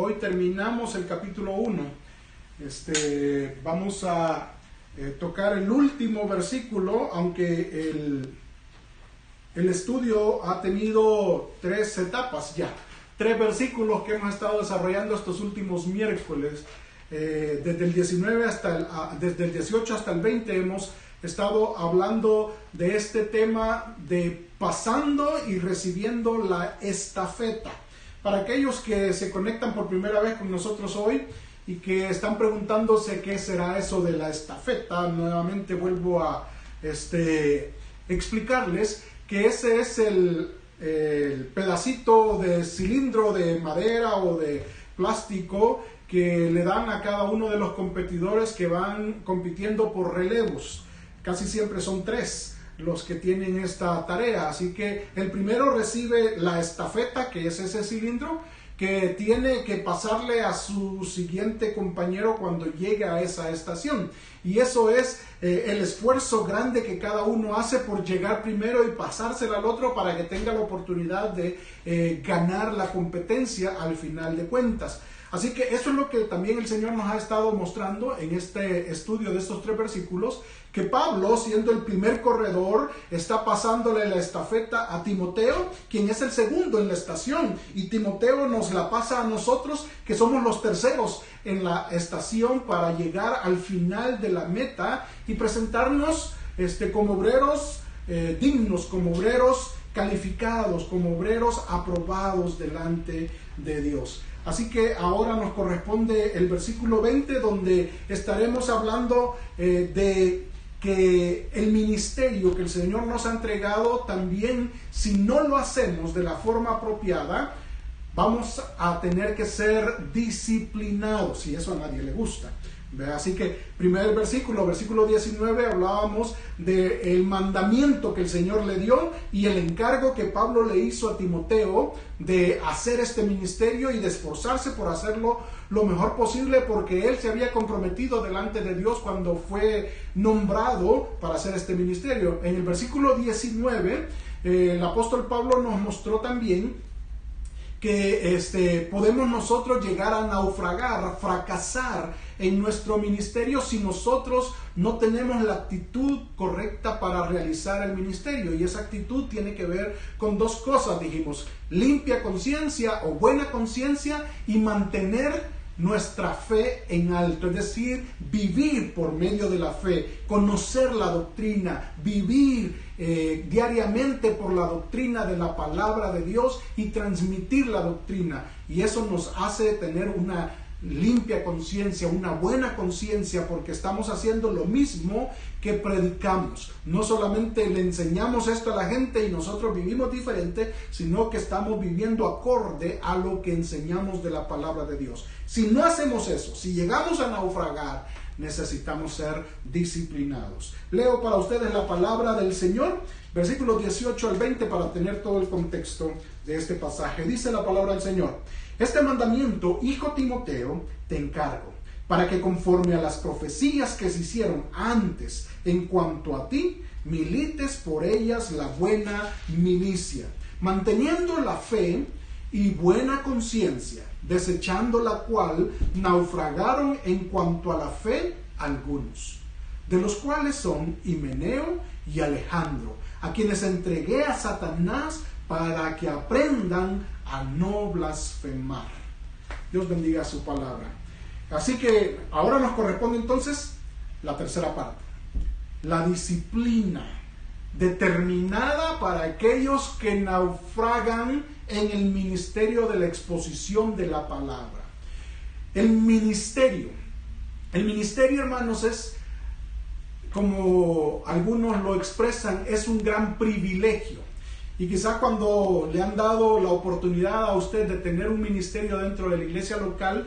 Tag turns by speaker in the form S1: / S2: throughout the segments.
S1: Hoy terminamos el capítulo 1. Vamos a tocar el último versículo, aunque el estudio ha tenido 3 etapas ya. 3 versículos que hemos estado desarrollando estos últimos miércoles. Desde el 18 hasta el 20 hemos estado hablando de este tema de pasando y recibiendo la estafeta. Para aquellos que se conectan por primera vez con nosotros hoy y que están preguntándose qué será eso de la estafeta, nuevamente vuelvo a explicarles que ese es el pedacito de cilindro de madera o de plástico que le dan a cada uno de los competidores que van compitiendo por relevos. Casi siempre son 3 los que tienen esta tarea, así que el primero recibe la estafeta, que es ese cilindro que tiene que pasarle a su siguiente compañero cuando llegue a esa estación, y eso es el esfuerzo grande que cada uno hace por llegar primero y pasársela al otro para que tenga la oportunidad de ganar la competencia al final de cuentas. Así que eso es lo que también el Señor nos ha estado mostrando en este estudio de estos 3 versículos, que Pablo, siendo el primer corredor, está pasándole la estafeta a Timoteo, quien es el segundo en la estación, y Timoteo nos la pasa a nosotros, que somos los terceros en la estación, para llegar al final de la meta y presentarnos como obreros dignos, como obreros calificados, como obreros aprobados delante de Dios. Así que ahora nos corresponde el versículo 20, donde estaremos hablando de que el ministerio que el Señor nos ha entregado, también si no lo hacemos de la forma apropiada, vamos a tener que ser disciplinados, y eso a nadie le gusta. Así que primer versículo 19, hablábamos del mandamiento que el Señor le dio y el encargo que Pablo le hizo a Timoteo de hacer este ministerio y de esforzarse por hacerlo lo mejor posible, porque él se había comprometido delante de Dios cuando fue nombrado para hacer este ministerio. En el versículo 19 el apóstol Pablo nos mostró también que podemos nosotros llegar a naufragar, a fracasar en nuestro ministerio si nosotros no tenemos la actitud correcta para realizar el ministerio. Y esa actitud tiene que ver con 2 cosas, dijimos: limpia conciencia o buena conciencia, y mantener nuestra fe en alto, es decir, vivir por medio de la fe, conocer la doctrina, vivir diariamente por la doctrina de la palabra de Dios y transmitir la doctrina. Y eso nos hace tener una limpia conciencia, una buena conciencia, porque estamos haciendo lo mismo que predicamos. No solamente le enseñamos esto a la gente y nosotros vivimos diferente, sino que estamos viviendo acorde a lo que enseñamos de la palabra de Dios. Si no hacemos eso, si llegamos a naufragar, necesitamos ser disciplinados. Leo para ustedes la palabra del Señor, versículos 18 al 20, para tener todo el contexto de este pasaje. Dice la palabra del Señor: este mandamiento, hijo Timoteo, te encargo, para que conforme a las profecías que se hicieron antes en cuanto a ti, milites por ellas la buena milicia, manteniendo la fe y buena conciencia, desechando la cual naufragaron en cuanto a la fe algunos, de los cuales son Himeneo y Alejandro, a quienes entregué a Satanás para que aprendan a no blasfemar. Dios bendiga su palabra. Así que ahora nos corresponde entonces la tercera parte, la disciplina determinada para aquellos que naufragan en el ministerio de la exposición de la palabra. El ministerio, hermanos, es, como algunos lo expresan, es un gran privilegio. Y quizás cuando le han dado la oportunidad a usted de tener un ministerio dentro de la iglesia local,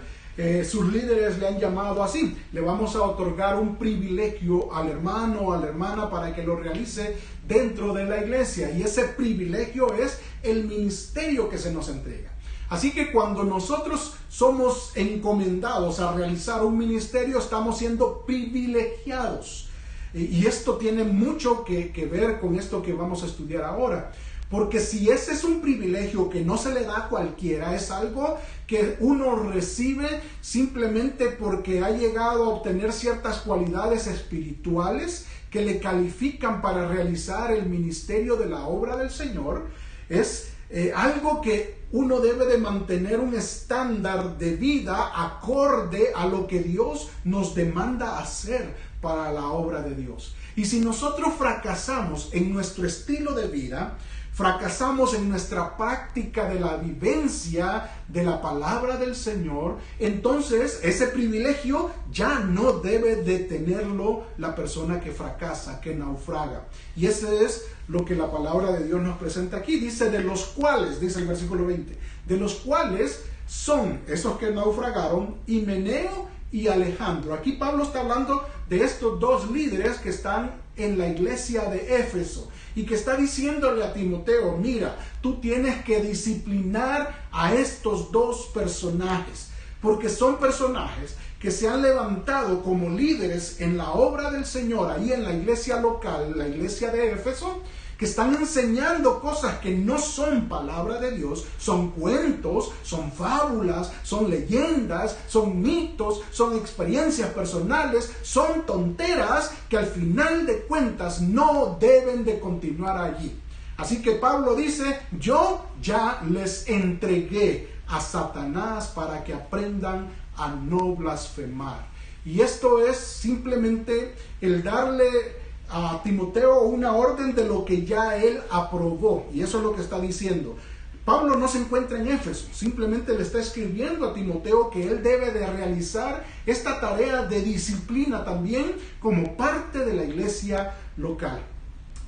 S1: sus líderes le han llamado así: le vamos a otorgar un privilegio al hermano o a la hermana para que lo realice dentro de la iglesia, y ese privilegio es el ministerio que se nos entrega. Así que cuando nosotros somos encomendados a realizar un ministerio, estamos siendo privilegiados, y esto tiene mucho que ver con esto que vamos a estudiar ahora. Porque si ese es un privilegio que no se le da a cualquiera, es algo que uno recibe simplemente porque ha llegado a obtener ciertas cualidades espirituales que le califican para realizar el ministerio de la obra del Señor, es algo que uno debe de mantener un estándar de vida acorde a lo que Dios nos demanda hacer para la obra de Dios. Y si nosotros fracasamos en nuestro estilo de vida, fracasamos en nuestra práctica de la vivencia de la palabra del Señor, entonces ese privilegio ya no debe de tenerlo la persona que fracasa, que naufraga. Y ese es lo que la palabra de Dios nos presenta aquí. Dice, de los cuales, dice el versículo 20, de los cuales son esos que naufragaron, Himeneo y Alejandro. Aquí Pablo está hablando de estos dos líderes que están en la iglesia de Éfeso y que está diciéndole a Timoteo, mira, tú tienes que disciplinar a estos dos personajes, porque son personajes que se han levantado como líderes en la obra del Señor, ahí en la iglesia local, la iglesia de Éfeso, que están enseñando cosas que no son palabra de Dios, son cuentos, son fábulas, son leyendas, son mitos, son experiencias personales, son tonteras que al final de cuentas no deben de continuar allí. Así que Pablo dice, yo ya les entregué a Satanás para que aprendan a no blasfemar. Y esto es simplemente el darle a Timoteo una orden de lo que ya él aprobó, y eso es lo que está diciendo. Pablo no se encuentra en Éfeso, simplemente le está escribiendo a Timoteo que él debe de realizar esta tarea de disciplina también como parte de la iglesia local.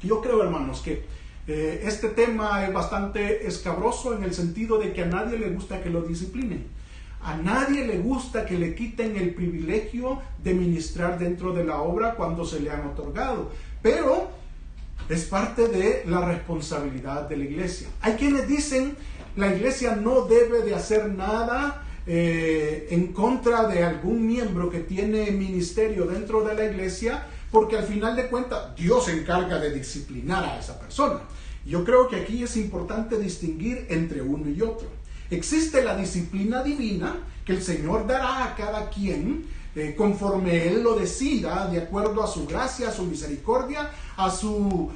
S1: Yo creo, hermanos, que este tema es bastante escabroso en el sentido de que a nadie le gusta que lo disciplinen. A nadie le gusta que le quiten el privilegio de ministrar dentro de la obra cuando se le han otorgado, pero es parte de la responsabilidad de la iglesia. Hay quienes dicen la iglesia no debe de hacer nada en contra de algún miembro que tiene ministerio dentro de la iglesia, porque al final de cuentas Dios se encarga de disciplinar a esa persona. Yo creo que aquí es importante distinguir entre uno y otro. Existe la disciplina divina que el Señor dará a cada quien conforme Él lo decida, de acuerdo a su gracia, a su misericordia, a su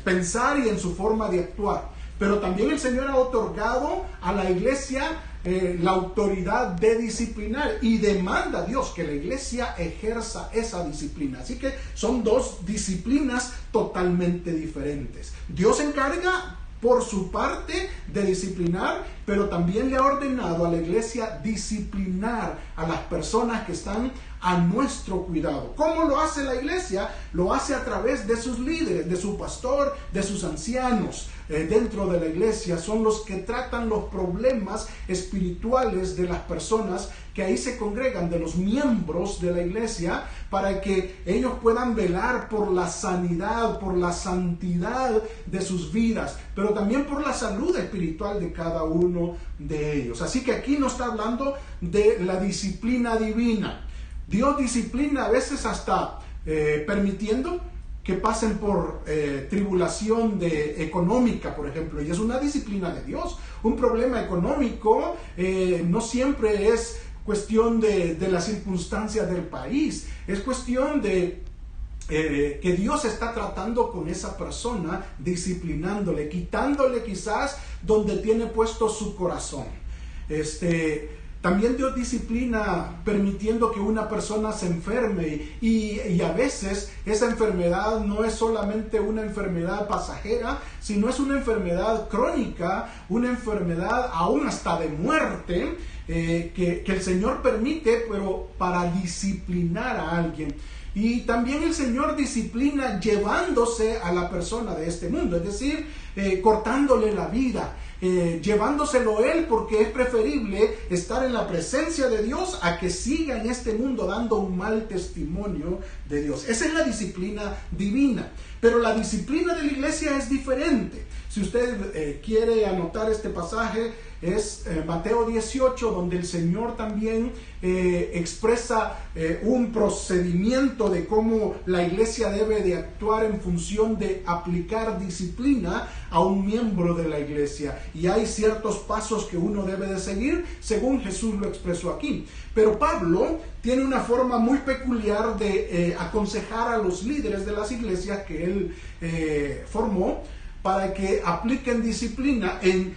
S1: pensar y en su forma de actuar. Pero también el Señor ha otorgado a la iglesia la autoridad de disciplinar y demanda a Dios que la iglesia ejerza esa disciplina. Así que son dos disciplinas totalmente diferentes. Dios se encarga por su parte de disciplinar, pero también le ha ordenado a la iglesia disciplinar a las personas que están a nuestro cuidado. ¿Cómo lo hace la iglesia? Lo hace a través de sus líderes, de su pastor, de sus ancianos. Dentro de la iglesia son los que tratan los problemas espirituales de las personas que ahí se congregan, de los miembros de la iglesia, para que ellos puedan velar por la sanidad, por la santidad de sus vidas, pero también por la salud espiritual de cada uno de ellos. Así que aquí no está hablando de la disciplina divina. Dios disciplina a veces hasta permitiendo que pasen por tribulación económica, por ejemplo, y es una disciplina de Dios. Un problema económico no siempre es cuestión de las circunstancias del país, es cuestión de que Dios está tratando con esa persona, disciplinándole, quitándole quizás donde tiene puesto su corazón. También Dios disciplina permitiendo que una persona se enferme y a veces esa enfermedad no es solamente una enfermedad pasajera, sino es una enfermedad crónica, una enfermedad aún hasta de muerte que el Señor permite, pero para disciplinar a alguien. Y también el Señor disciplina llevándose a la persona de este mundo, es decir, cortándole la vida. Llevándoselo Él, porque es preferible estar en la presencia de Dios a que siga en este mundo dando un mal testimonio de Dios. Esa es la disciplina divina, pero la disciplina de la iglesia es diferente. Si usted quiere anotar este pasaje, es Mateo 18, donde el Señor también expresa un procedimiento de cómo la iglesia debe de actuar en función de aplicar disciplina a un miembro de la iglesia, y hay ciertos pasos que uno debe de seguir según Jesús lo expresó aquí. Pero Pablo tiene una forma muy peculiar de aconsejar a los líderes de las iglesias que él formó para que apliquen disciplina en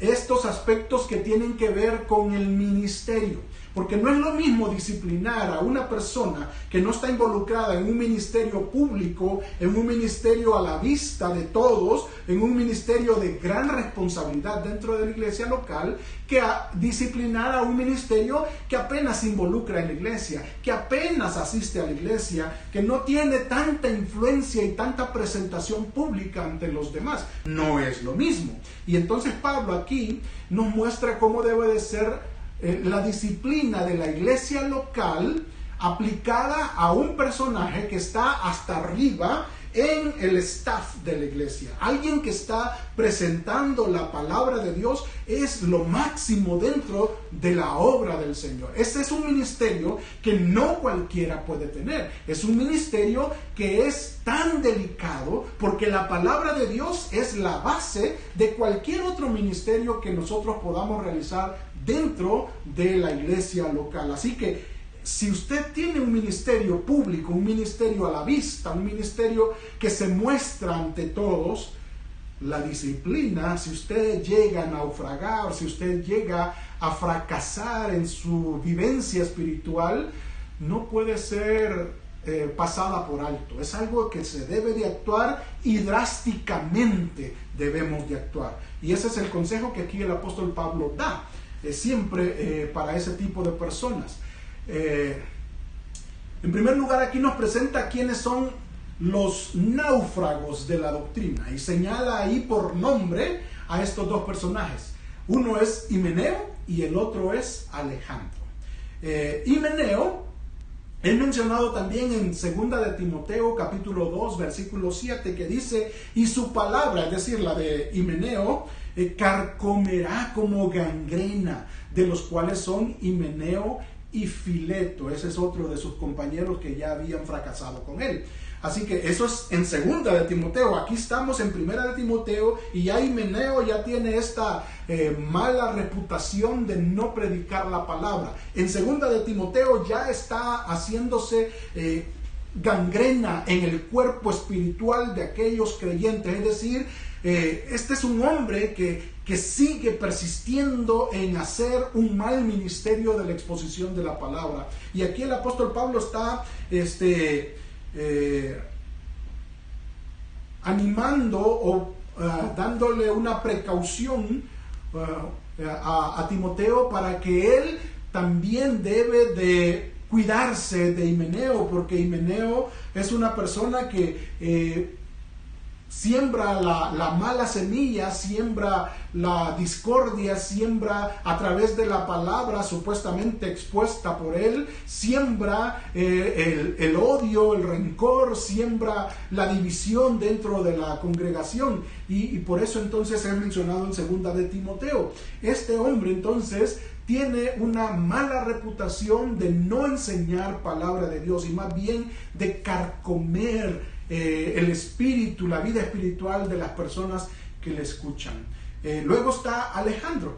S1: estos aspectos que tienen que ver con el ministerio. Porque no es lo mismo disciplinar a una persona que no está involucrada en un ministerio público, en un ministerio a la vista de todos, en un ministerio de gran responsabilidad dentro de la iglesia local, que a disciplinar a un ministerio que apenas se involucra en la iglesia, que apenas asiste a la iglesia, que no tiene tanta influencia y tanta presentación pública ante los demás. No es lo mismo. Y entonces Pablo aquí nos muestra cómo debe de ser la disciplina de la iglesia local aplicada a un personaje que está hasta arriba en el staff de la iglesia. Alguien que está presentando la palabra de Dios es lo máximo dentro de la obra del Señor. Este es un ministerio que no cualquiera puede tener. Es un ministerio que es tan delicado porque la palabra de Dios es la base de cualquier otro ministerio que nosotros podamos realizar dentro de la iglesia local. Así que si usted tiene un ministerio público, un ministerio a la vista, un ministerio que se muestra ante todos, la disciplina, si usted llega a naufragar, si usted llega a fracasar en su vivencia espiritual, no puede ser pasada por alto. Es algo que se debe de actuar y drásticamente debemos de actuar. Y ese es el consejo que aquí el apóstol Pablo da, siempre para ese tipo de personas. En primer lugar, aquí nos presenta quiénes son los náufragos de la doctrina y señala ahí por nombre a estos dos personajes. Uno es Himeneo y el otro es Alejandro. Himeneo es mencionado también en 2 de Timoteo capítulo 2 versículo 7, que dice: y su palabra, es decir, la de Himeneo, carcomerá como gangrena, de los cuales son Himeneo y Fileto. Ese es otro de sus compañeros que ya habían fracasado con él. Así que eso es en 2 de Timoteo. Aquí estamos en 1 de Timoteo y ya Himeneo ya tiene esta mala reputación de no predicar la palabra. En 2 de Timoteo ya está haciéndose gangrena en el cuerpo espiritual de aquellos creyentes. Es decir, este es un hombre que sigue persistiendo en hacer un mal ministerio de la exposición de la palabra. Y aquí el apóstol Pablo está animando o dándole una precaución a Timoteo para que él también debe de cuidarse de Himeneo, porque Himeneo es una persona que siembra la mala semilla, siembra la discordia, siembra a través de la palabra supuestamente expuesta por él, siembra el odio, el rencor, siembra la división dentro de la congregación, y por eso entonces es mencionado en 2 de Timoteo. Este hombre entonces tiene una mala reputación de no enseñar palabra de Dios y más bien de carcomer el espíritu, la vida espiritual de las personas que le escuchan. Luego está Alejandro.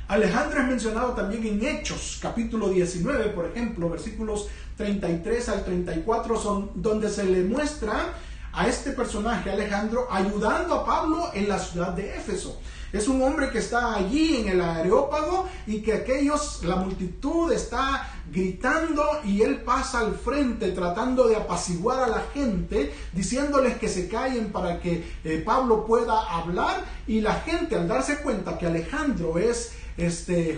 S1: Alejandro es mencionado también en Hechos, capítulo 19, por ejemplo, versículos 33 al 34, son donde se le muestra a este personaje, Alejandro, ayudando a Pablo en la ciudad de Éfeso. Es un hombre que está allí en el Areópago y que la multitud está gritando y él pasa al frente tratando de apaciguar a la gente, diciéndoles que se callen para que Pablo pueda hablar, y la gente, al darse cuenta que Alejandro es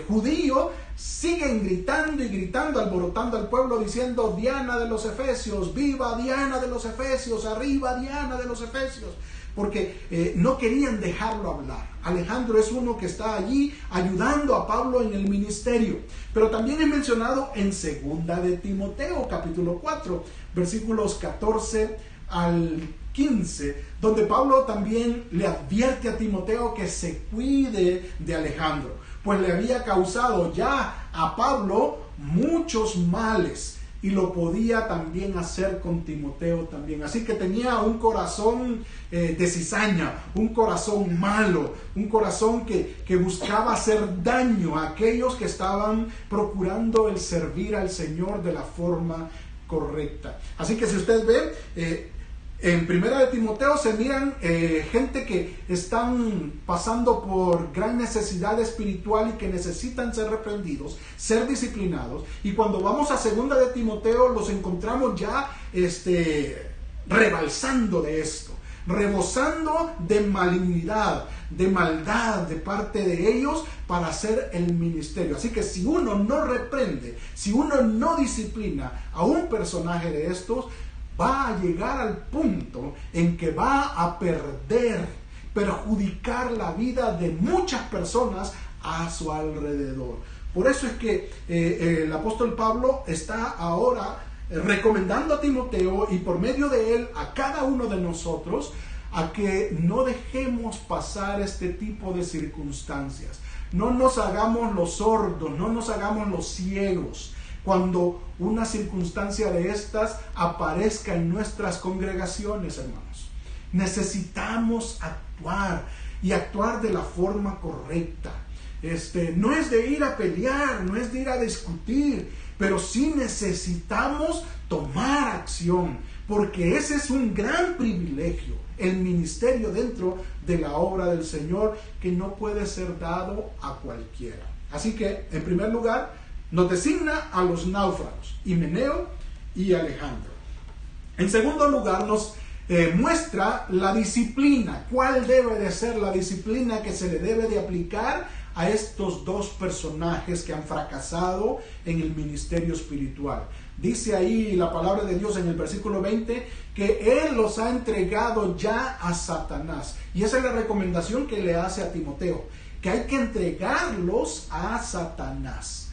S1: judío, siguen gritando y gritando, alborotando al pueblo diciendo: Diana de los Efesios, viva Diana de los Efesios, arriba Diana de los Efesios, porque no querían dejarlo hablar. Alejandro es uno que está allí ayudando a Pablo en el ministerio. Pero también es mencionado en 2 de Timoteo capítulo 4 versículos 14 al 15, donde Pablo también le advierte a Timoteo que se cuide de Alejandro, pues le había causado ya a Pablo muchos males, y lo podía también hacer con Timoteo también. Así que tenía un corazón de cizaña, un corazón malo, un corazón que buscaba hacer daño a aquellos que estaban procurando el servir al Señor de la forma correcta. Así que si usted ve, en Primera de Timoteo se miran gente que están pasando por gran necesidad espiritual y que necesitan ser reprendidos, ser disciplinados. Y cuando vamos a Segunda de Timoteo los encontramos ya rebalsando de esto, rebosando de malignidad, de maldad de parte de ellos para hacer el ministerio. Así que si uno no reprende, si uno no disciplina a un personaje de estos, va a llegar al punto en que va a perjudicar la vida de muchas personas a su alrededor. Por eso es que el apóstol Pablo está ahora recomendando a Timoteo y por medio de él a cada uno de nosotros a que no dejemos pasar este tipo de circunstancias. No nos hagamos los sordos, no nos hagamos los ciegos cuando una circunstancia de estas aparezca en nuestras congregaciones, hermanos. Necesitamos actuar y actuar de la forma correcta. No es de ir a pelear, no es de ir a discutir, pero sí necesitamos tomar acción, porque ese es un gran privilegio, el ministerio dentro de la obra del Señor, que no puede ser dado a cualquiera. Así que, en primer lugar, nos designa a los náufragos, Himeneo y Alejandro. En segundo lugar, nos muestra la disciplina. ¿Cuál debe de ser la disciplina que se le debe de aplicar a estos dos personajes que han fracasado en el ministerio espiritual? Dice ahí la palabra de Dios en el versículo 20 que Él los ha entregado ya a Satanás. Y esa es la recomendación que le hace a Timoteo, que hay que entregarlos a Satanás.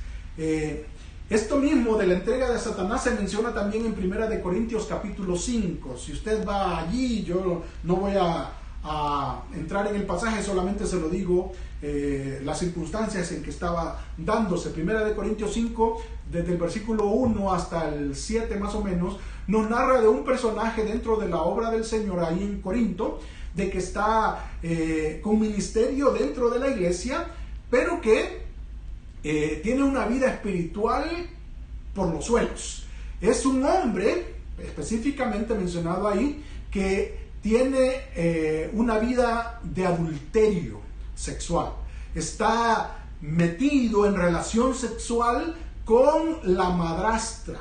S1: Esto mismo de la entrega de Satanás se menciona también en 1 Corintios capítulo 5. Si usted va allí, yo no voy a entrar en el pasaje, solamente se lo digo, las circunstancias en que estaba dándose. 1 Corintios 5, desde el versículo 1 hasta el 7 más o menos, nos narra de un personaje dentro de la obra del Señor ahí en Corinto, de que está con ministerio dentro de la iglesia, pero que tiene una vida espiritual por los suelos. Es un hombre, específicamente mencionado ahí, que tiene una vida de adulterio sexual. Está metido en relación sexual con la madrastra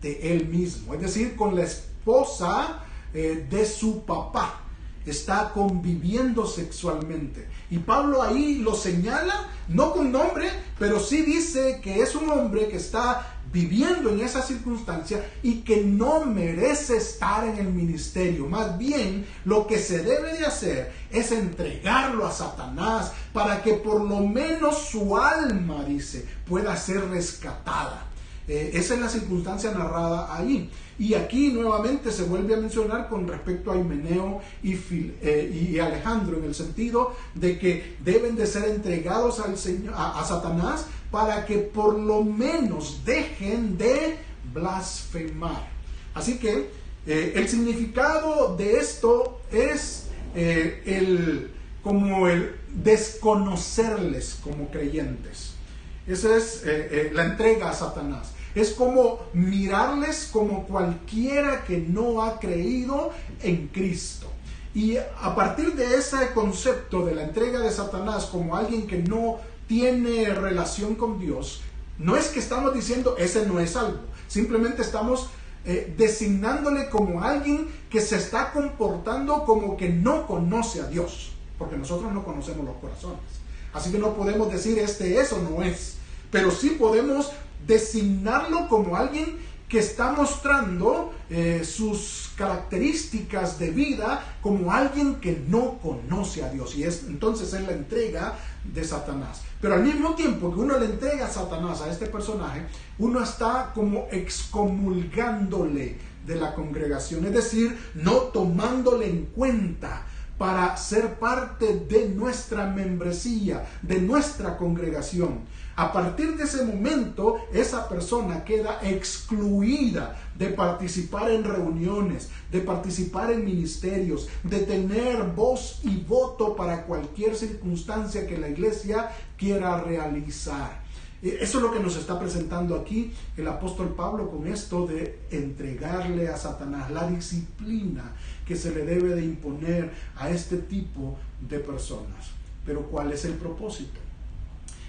S1: de él mismo, es decir, con la esposa de su papá. Está conviviendo sexualmente. Y Pablo ahí lo señala, no con nombre, pero sí dice que es un hombre que está viviendo en esa circunstancia y que no merece estar en el ministerio. Más bien, lo que se debe de hacer es entregarlo a Satanás para que por lo menos su alma, dice, pueda ser rescatada. Esa es la circunstancia narrada ahí. Y aquí nuevamente se vuelve a mencionar con respecto a Himeneo y Alejandro, en el sentido de que deben de ser entregados al Señor, a Satanás, para que por lo menos dejen de blasfemar. Así que el significado de esto es como el desconocerles como creyentes. Esa es la entrega a Satanás. Es como mirarles como cualquiera que no ha creído en Cristo. Y a partir de ese concepto de la entrega de Satanás como alguien que no tiene relación con Dios, no es que estamos diciendo ese no es salvo. Simplemente estamos designándole como alguien que se está comportando como que no conoce a Dios. Porque nosotros no conocemos los corazones. Así que no podemos decir eso no es. Pero sí podemos designarlo como alguien que está mostrando sus características de vida como alguien que no conoce a Dios. Y entonces es la entrega de Satanás. Pero al mismo tiempo que uno le entrega a Satanás a este personaje, uno está como excomulgándole de la congregación. Es decir, no tomándole en cuenta para ser parte de nuestra membresía, de nuestra congregación. A partir de ese momento, esa persona queda excluida de participar en reuniones, de participar en ministerios, de tener voz y voto para cualquier circunstancia que la iglesia quiera realizar. Eso es lo que nos está presentando aquí el apóstol Pablo con esto de entregarle a Satanás la disciplina que se le debe de imponer a este tipo de personas. Pero ¿cuál es el propósito?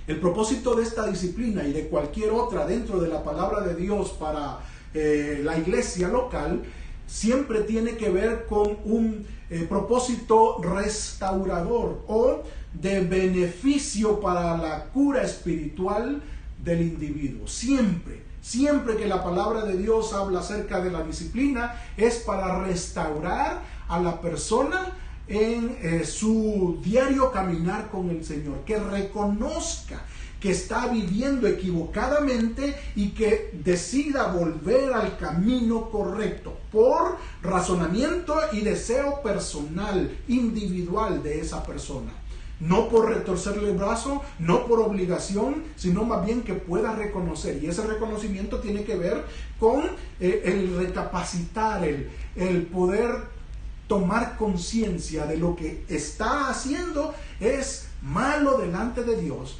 S1: El propósito de esta disciplina y de cualquier otra dentro de la palabra de Dios para la iglesia local siempre tiene que ver con un propósito restaurador o de beneficio para la cura espiritual del individuo. Siempre que la palabra de Dios habla acerca de la disciplina es para restaurar a la persona en su diario caminar con el Señor, que reconozca que está viviendo equivocadamente y que decida volver al camino correcto por razonamiento y deseo personal, individual de esa persona. No por retorcerle el brazo, no por obligación, sino más bien que pueda reconocer. Y ese reconocimiento tiene que ver con el recapacitar, el poder tomar conciencia de lo que está haciendo es malo delante de Dios.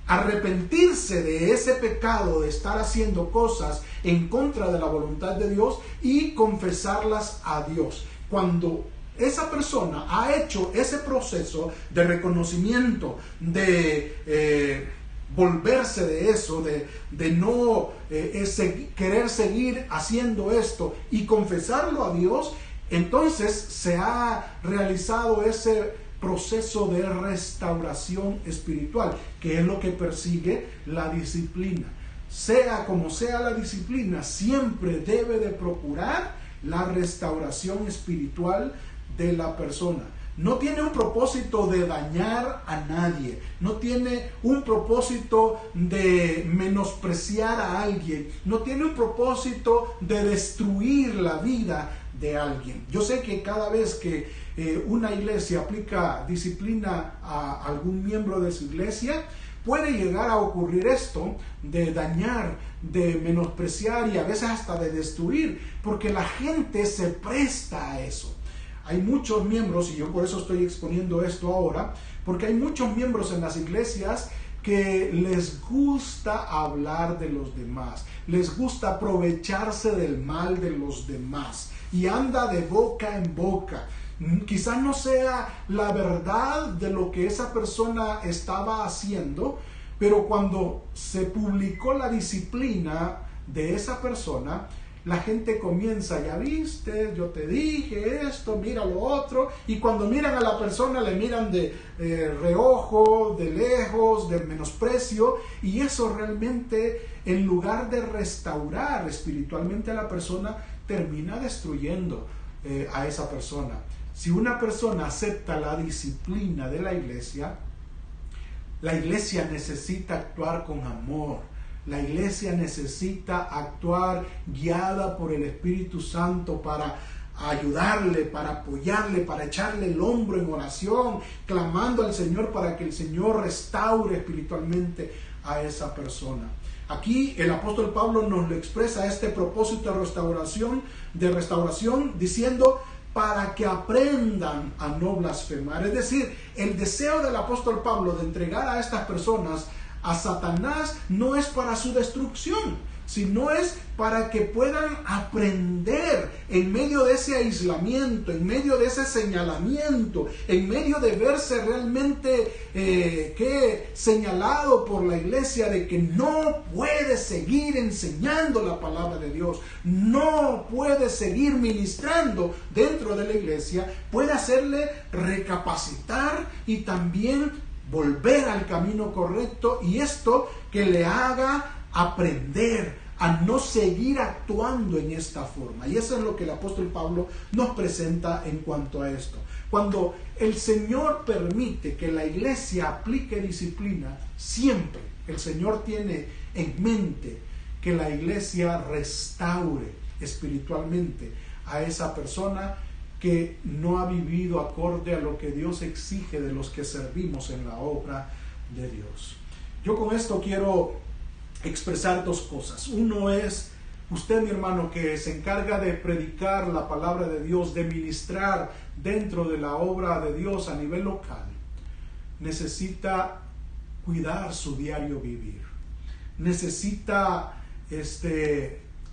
S1: Arrepentirse de ese pecado de estar haciendo cosas en contra de la voluntad de Dios y confesarlas a Dios. Cuando esa persona ha hecho ese proceso de reconocimiento, de volverse de eso, de no querer seguir haciendo esto y confesarlo a Dios, entonces se ha realizado ese proceso de restauración espiritual, que es lo que persigue la disciplina. Sea como sea la disciplina, siempre debe de procurar la restauración espiritual de la persona. No tiene un propósito de dañar a nadie, no tiene un propósito de menospreciar a alguien, no tiene un propósito de destruir la vida de alguien. Yo sé que cada vez que una iglesia aplica disciplina a algún miembro de su iglesia, puede llegar a ocurrir esto de dañar, de menospreciar y a veces hasta de destruir, porque la gente se presta a eso. Hay muchos miembros, y yo por eso estoy exponiendo esto ahora, porque hay muchos miembros en las iglesias que les gusta hablar de los demás, les gusta aprovecharse del mal de los demás y anda de boca en boca. Quizás no sea la verdad de lo que esa persona estaba haciendo, pero cuando se publicó la disciplina de esa persona, la gente comienza, ya viste, yo te dije esto, mira lo otro, y cuando miran a la persona le miran de reojo, de lejos, de menosprecio, y eso realmente, en lugar de restaurar espiritualmente a la persona, termina destruyendo a esa persona. Si una persona acepta la disciplina de la iglesia necesita actuar con amor. La iglesia necesita actuar guiada por el Espíritu Santo para ayudarle, para apoyarle, para echarle el hombro en oración, clamando al Señor para que el Señor restaure espiritualmente a esa persona. Aquí el apóstol Pablo nos lo expresa, este propósito de restauración diciendo para que aprendan a no blasfemar. Es decir, el deseo del apóstol Pablo de entregar a estas personas a Satanás no es para su destrucción, sino es para que puedan aprender en medio de ese aislamiento, en medio de ese señalamiento, en medio de verse realmente señalado por la iglesia de que no puede seguir enseñando la palabra de Dios, no puede seguir ministrando dentro de la iglesia, puede hacerle recapacitar y también volver al camino correcto, y esto que le haga aprender a no seguir actuando en esta forma. Y eso es lo que el apóstol Pablo nos presenta en cuanto a esto. Cuando el Señor permite que la iglesia aplique disciplina, siempre el Señor tiene en mente que la iglesia restaure espiritualmente a esa persona que no ha vivido acorde a lo que Dios exige de los que servimos en la obra de Dios. Yo con esto quiero expresar dos cosas. Uno es, usted, mi hermano, que se encarga de predicar la palabra de Dios, de ministrar dentro de la obra de Dios a nivel local, necesita cuidar su diario vivir. Necesita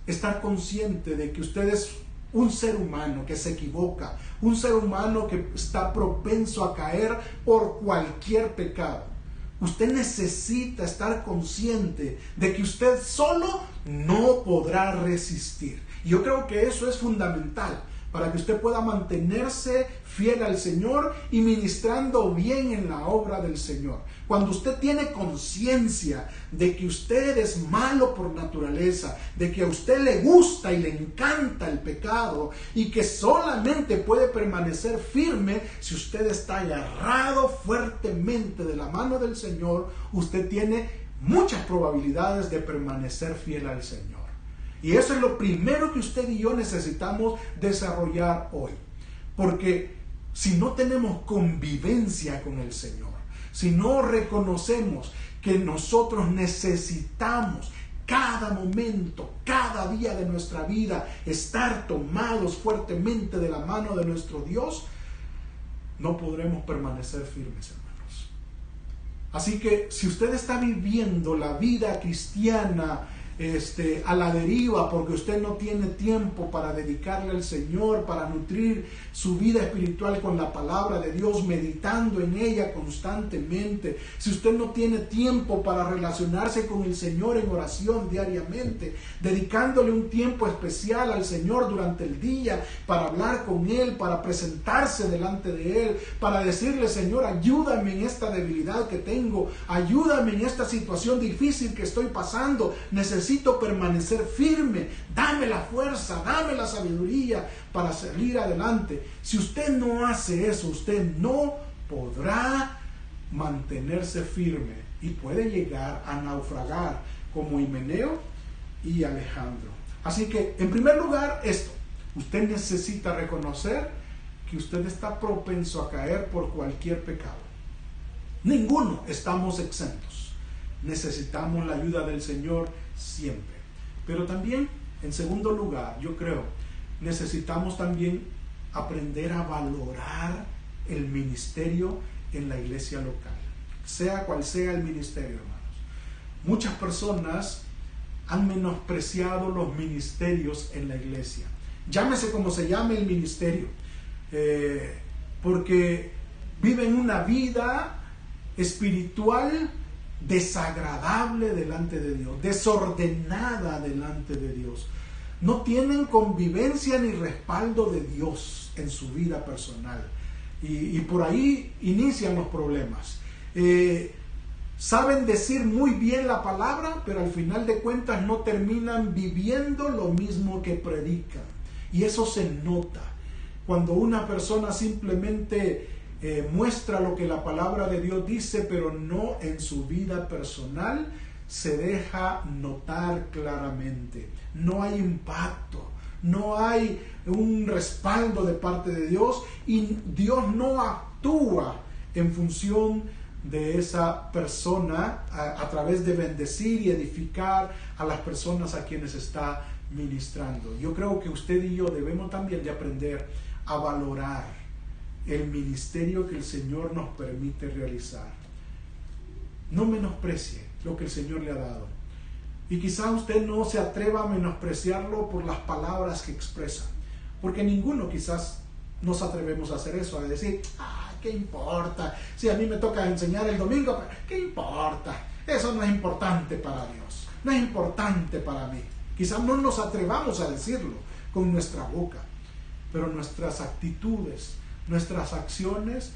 S1: estar consciente de que usted es un ser humano que se equivoca, un ser humano que está propenso a caer por cualquier pecado. Usted necesita estar consciente de que usted solo no podrá resistir. Yo creo que eso es fundamental para que usted pueda mantenerse fiel al Señor y ministrando bien en la obra del Señor. Cuando usted tiene conciencia de que usted es malo por naturaleza, de que a usted le gusta y le encanta el pecado y que solamente puede permanecer firme si usted está agarrado fuertemente de la mano del Señor, usted tiene muchas probabilidades de permanecer fiel al Señor. Y eso es lo primero que usted y yo necesitamos desarrollar hoy. Porque si no tenemos convivencia con el Señor, si no reconocemos que nosotros necesitamos cada momento, cada día de nuestra vida, estar tomados fuertemente de la mano de nuestro Dios, no podremos permanecer firmes, hermanos. Así que si usted está viviendo la vida cristiana a la deriva porque usted no tiene tiempo para dedicarle al Señor, para nutrir su vida espiritual con la palabra de Dios, meditando en ella constantemente, si usted no tiene tiempo para relacionarse con el Señor en oración diariamente, dedicándole un tiempo especial al Señor durante el día para hablar con Él, para presentarse delante de Él, para decirle: Señor, ayúdame en esta debilidad que tengo, ayúdame en esta situación difícil que estoy pasando, necesito permanecer firme, dame la fuerza, dame la sabiduría para salir adelante. Si usted no hace eso, usted no podrá mantenerse firme y puede llegar a naufragar como Himeneo y Alejandro. Así que, en primer lugar, usted necesita reconocer que usted está propenso a caer por cualquier pecado. Ninguno estamos exentos. Necesitamos la ayuda del Señor siempre. Pero también, en segundo lugar, yo creo, necesitamos también aprender a valorar el ministerio en la iglesia local, sea cual sea el ministerio, hermanos. Muchas personas han menospreciado los ministerios en la iglesia. Llámese como se llame el ministerio, porque viven una vida espiritual desagradable delante de Dios, desordenada delante de Dios. No tienen convivencia ni respaldo de Dios en su vida personal. Y por ahí inician los problemas. Saben decir muy bien la palabra, pero al final de cuentas no terminan viviendo lo mismo que predican. Y eso se nota. Cuando una persona simplemente muestra lo que la palabra de Dios dice, pero no en su vida personal, se deja notar claramente. No hay impacto, no hay un respaldo de parte de Dios y Dios no actúa en función de esa persona a través de bendecir y edificar a las personas a quienes está ministrando. Yo creo que usted y yo debemos también de aprender a valorar el ministerio que el Señor nos permite realizar. No menosprecie lo que el Señor le ha dado. Y quizá usted no se atreva a menospreciarlo por las palabras que expresa, porque ninguno quizás nos atrevemos a hacer eso, a decir: ¿qué importa? Si a mí me toca enseñar el domingo, ¿qué importa? Eso no es importante para Dios, no es importante para mí. Quizás no nos atrevamos a decirlo con nuestra boca, pero nuestras actitudes, nuestras acciones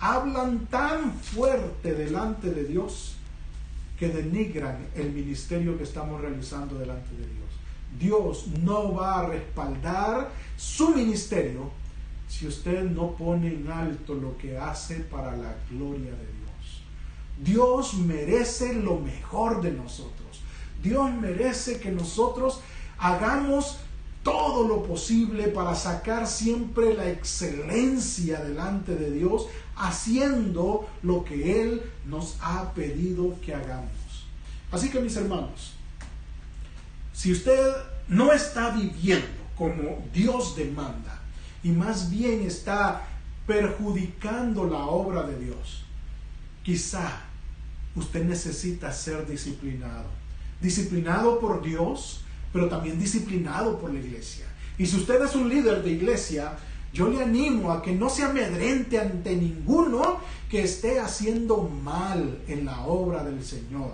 S1: hablan tan fuerte delante de Dios que denigran el ministerio que estamos realizando delante de Dios. Dios no va a respaldar su ministerio si usted no pone en alto lo que hace para la gloria de Dios. Dios merece lo mejor de nosotros. Dios merece que nosotros hagamos todo lo posible para sacar siempre la excelencia delante de Dios haciendo lo que Él nos ha pedido que hagamos. Así que, mis hermanos, si usted no está viviendo como Dios demanda y más bien está perjudicando la obra de Dios, quizá usted necesita ser disciplinado. Disciplinado por Dios, pero también disciplinado por la iglesia. Y si usted es un líder de iglesia, yo le animo a que no se amedrente ante ninguno que esté haciendo mal en la obra del Señor.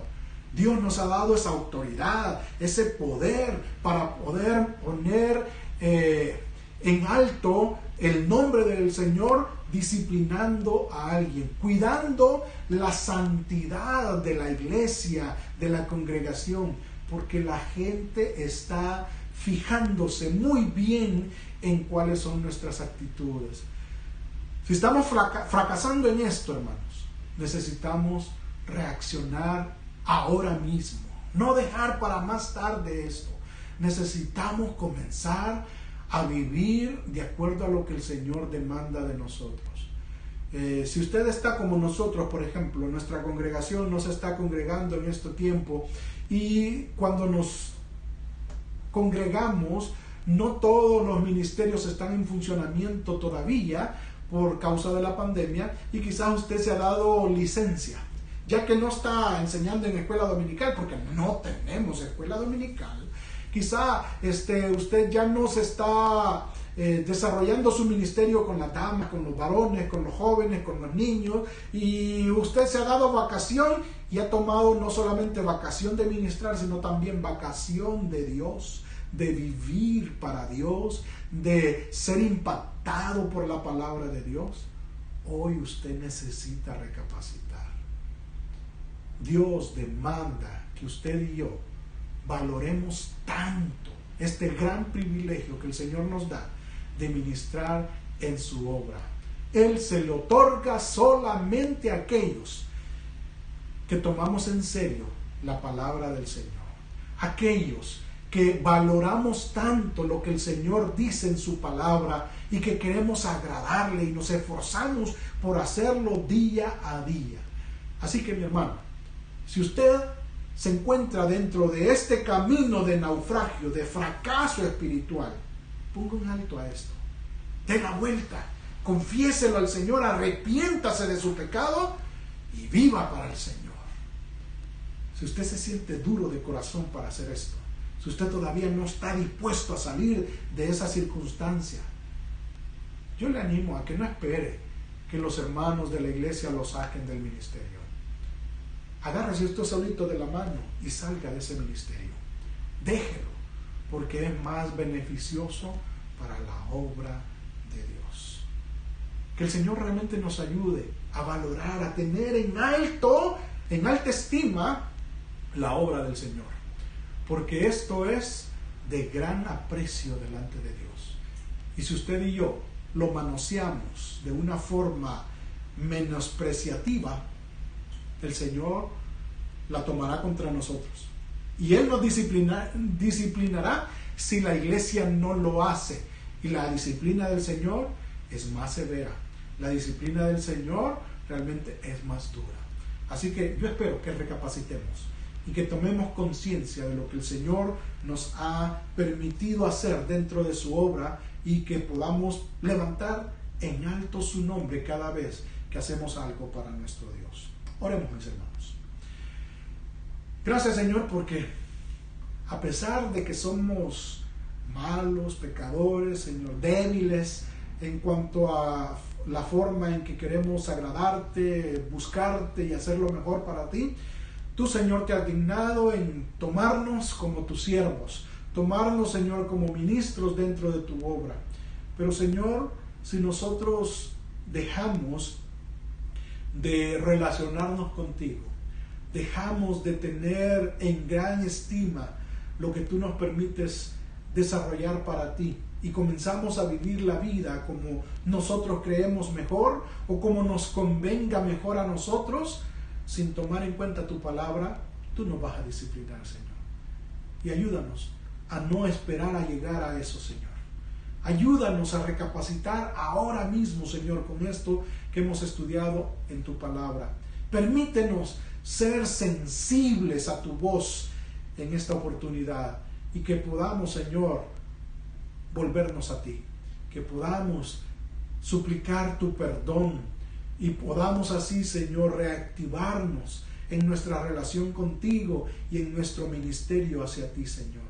S1: Dios nos ha dado esa autoridad, ese poder para poder poner en alto el nombre del Señor, disciplinando a alguien, cuidando la santidad de la iglesia, de la congregación, porque la gente está fijándose muy bien en cuáles son nuestras actitudes. Si estamos fracasando en esto, hermanos, necesitamos reaccionar ahora mismo, no dejar para más tarde esto. Necesitamos comenzar a vivir de acuerdo a lo que el Señor demanda de nosotros. Si usted está como nosotros, por ejemplo, nuestra congregación no se está congregando en este tiempo, y cuando nos congregamos, no todos los ministerios están en funcionamiento todavía por causa de la pandemia, y quizás usted se ha dado licencia, ya que no está enseñando en escuela dominical, porque no tenemos escuela dominical. Quizá usted ya no se está desarrollando su ministerio con las damas, con los varones, con los jóvenes, con los niños, y usted se ha dado vacación y ha tomado no solamente vacación de ministrar, sino también vacación de Dios, de vivir para Dios, de ser impactado por la palabra de Dios. Hoy usted necesita recapacitar. Dios demanda que usted y yo valoremos tanto este gran privilegio que el Señor nos da de ministrar en su obra. Él se le otorga solamente a aquellos que tomamos en serio la palabra del Señor, aquellos que valoramos tanto lo que el Señor dice en su palabra y que queremos agradarle y nos esforzamos por hacerlo día a día. Así que, mi hermano, si usted se encuentra dentro de este camino de naufragio, de fracaso espiritual, ponga un alto a esto, dé la vuelta, confiéselo al Señor, arrepiéntase de su pecado y viva para el Señor. Si usted se siente duro de corazón para hacer esto, si usted todavía no está dispuesto a salir de esa circunstancia, yo le animo a que no espere que los hermanos de la iglesia lo saquen del ministerio. Agárrese usted solito de la mano y salga de ese ministerio. Déjelo, porque es más beneficioso para la obra de Dios. Que el Señor realmente nos ayude a valorar, a tener en alta estima la obra del Señor, porque esto es de gran aprecio delante de Dios. Y si usted y yo lo manoseamos de una forma menospreciativa, el Señor la tomará contra nosotros. Y Él nos disciplinará si la iglesia no lo hace. Y la disciplina del Señor es más severa. La disciplina del Señor realmente es más dura. Así que yo espero que recapacitemos y que tomemos conciencia de lo que el Señor nos ha permitido hacer dentro de su obra, y que podamos levantar en alto su nombre cada vez que hacemos algo para nuestro Dios. Oremos, mis hermanos. Gracias, Señor, porque a pesar de que somos malos, pecadores, Señor, débiles en cuanto a la forma en que queremos agradarte, buscarte y hacer lo mejor para ti, tú, Señor, te has dignado en tomarnos como tus siervos, tomarnos, Señor, como ministros dentro de tu obra. Pero, Señor, si nosotros dejamos de relacionarnos contigo, dejamos de tener en gran estima lo que tú nos permites desarrollar para ti, y comenzamos a vivir la vida como nosotros creemos mejor o como nos convenga mejor a nosotros, sin tomar en cuenta tu palabra, tú nos vas a disciplinar, Señor. Y ayúdanos a no esperar a llegar a eso, Señor. Ayúdanos a recapacitar ahora mismo, Señor, con esto que hemos estudiado en tu palabra. Permítenos ser sensibles a tu voz en esta oportunidad y que podamos, Señor, volvernos a ti, que podamos suplicar tu perdón y podamos así, Señor, reactivarnos en nuestra relación contigo y en nuestro ministerio hacia ti, Señor.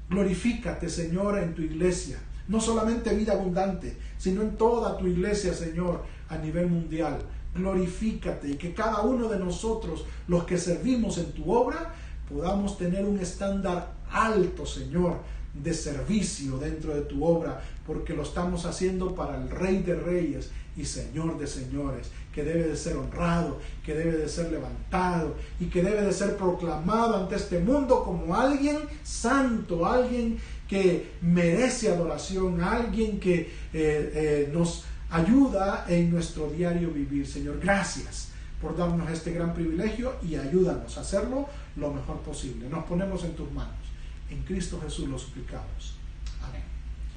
S1: Glorifícate, Señor, en tu iglesia, no solamente Vida Abundante, sino en toda tu iglesia, Señor, a nivel mundial. Glorifícate y que cada uno de nosotros, los que servimos en tu obra, podamos tener un estándar alto, Señor, de servicio dentro de tu obra, porque lo estamos haciendo para el Rey de Reyes y Señor de Señores, que debe de ser honrado, que debe de ser levantado y que debe de ser proclamado ante este mundo como alguien santo, alguien que merece adoración, alguien que nos ayuda en nuestro diario vivir. Señor, gracias por darnos este gran privilegio y ayúdanos a hacerlo lo mejor posible. Nos ponemos en tus manos. En Cristo Jesús lo suplicamos. Amén.